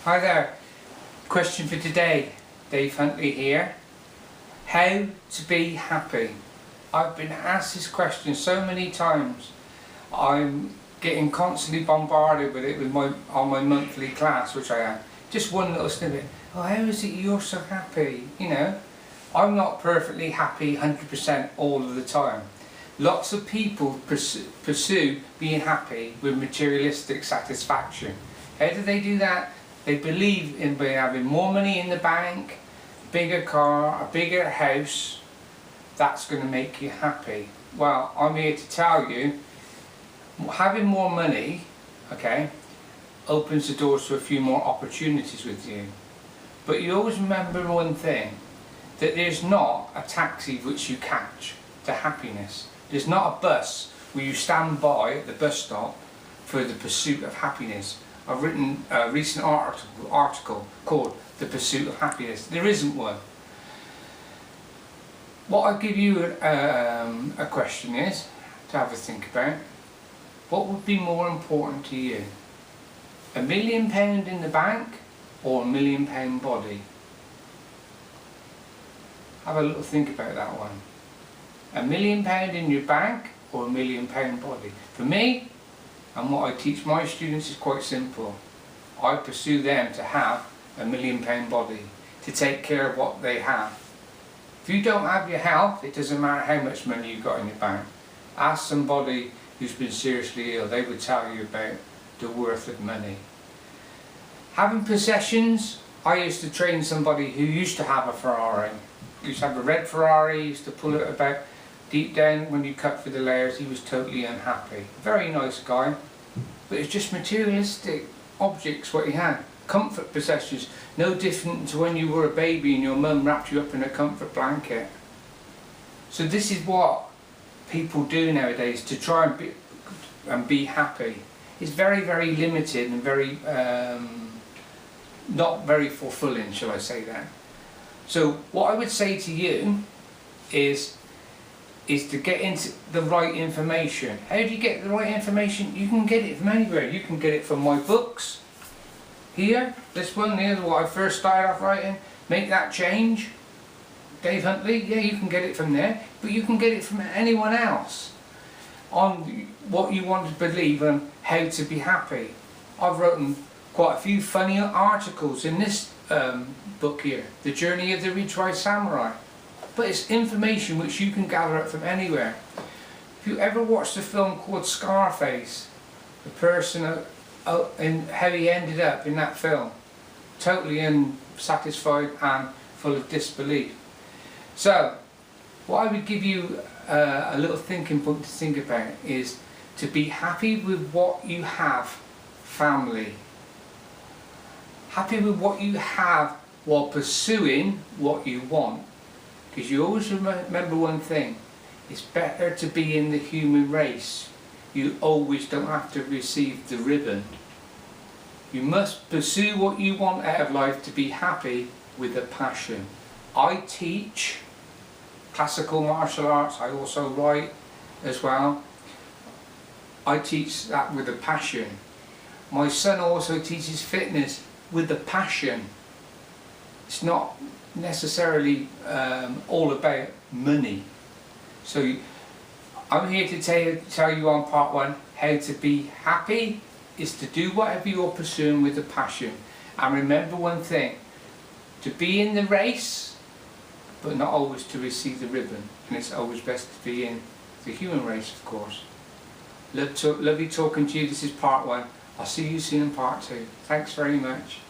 Hi there. Question for today. Dave Huntley here. How to be happy? I've been asked this question so many times. I'm getting constantly bombarded with it on my monthly class, which I am. Just one little snippet. Oh, how is it you're so happy? You know, I'm not perfectly happy 100% all of the time. Lots of people pursue being happy with materialistic satisfaction. How do they do that? They believe in having more money in the bank, a bigger car, a bigger house. That's going to make you happy. Well, I'm here to tell you, having more money, okay, opens the doors to a few more opportunities with you. But you always remember one thing, that there's not a taxi which you catch to happiness. There's not a bus where you stand by at the bus stop for the pursuit of happiness. I've written a recent article called The Pursuit of Happiness. There isn't one. What I give you a question is to have a think about. What would be more important to you? £1 million in the bank or £1 million body? Have a little think about that one. £1 million in your bank or £1 million body? For me, and what I teach my students is quite simple. I pursue them to have £1 million body, to take care of what they have. If you don't have your health, it doesn't matter how much money you've got in your bank. Ask somebody who's been seriously ill, they would tell you about the worth of money. Having possessions, I used to train somebody who used to have a Ferrari. He used to have a red Ferrari, he used to pull it about. Deep down, when you cut through the layers, he was totally unhappy. Very nice guy, but it's just materialistic objects what he had. Comfort possessions, no different to when you were a baby and your mum wrapped you up in a comfort blanket. So this is what people do nowadays to try and be happy. It's very, very limited and very not very fulfilling, shall I say that. So what I would say to you is to get into the right information. How do you get the right information? You can get it from anywhere. You can get it from my books. Here, this one here, what I first started off writing, Make That Change, Dave Huntley, yeah, you can get it from there. But you can get it from anyone else on what you want to believe and how to be happy. I've written quite a few funny articles in this book here, The Journey of the Retried Samurai. But it's information which you can gather up from anywhere. If you ever watched a film called Scarface, the person and how he ended up in that film, totally unsatisfied and full of disbelief. So, what I would give you a little thinking point to think about is to be happy with what you have, family. Happy with what you have while pursuing what you want. Because you always remember one thing, it's better to be in the human race. You always don't have to receive the ribbon. You must pursue what you want out of life to be happy with a passion. I teach classical martial arts, I also write as well. I teach that with a passion. My son also teaches fitness with a passion. It's not necessarily all about money. So I'm here to tell you on part one how to be happy is to do whatever you're pursuing with a passion. And remember one thing, to be in the race but not always to receive the ribbon, and it's always best to be in the human race, of course. Lovely talking to you. This is part one. I'll see you soon in part two. Thanks very much.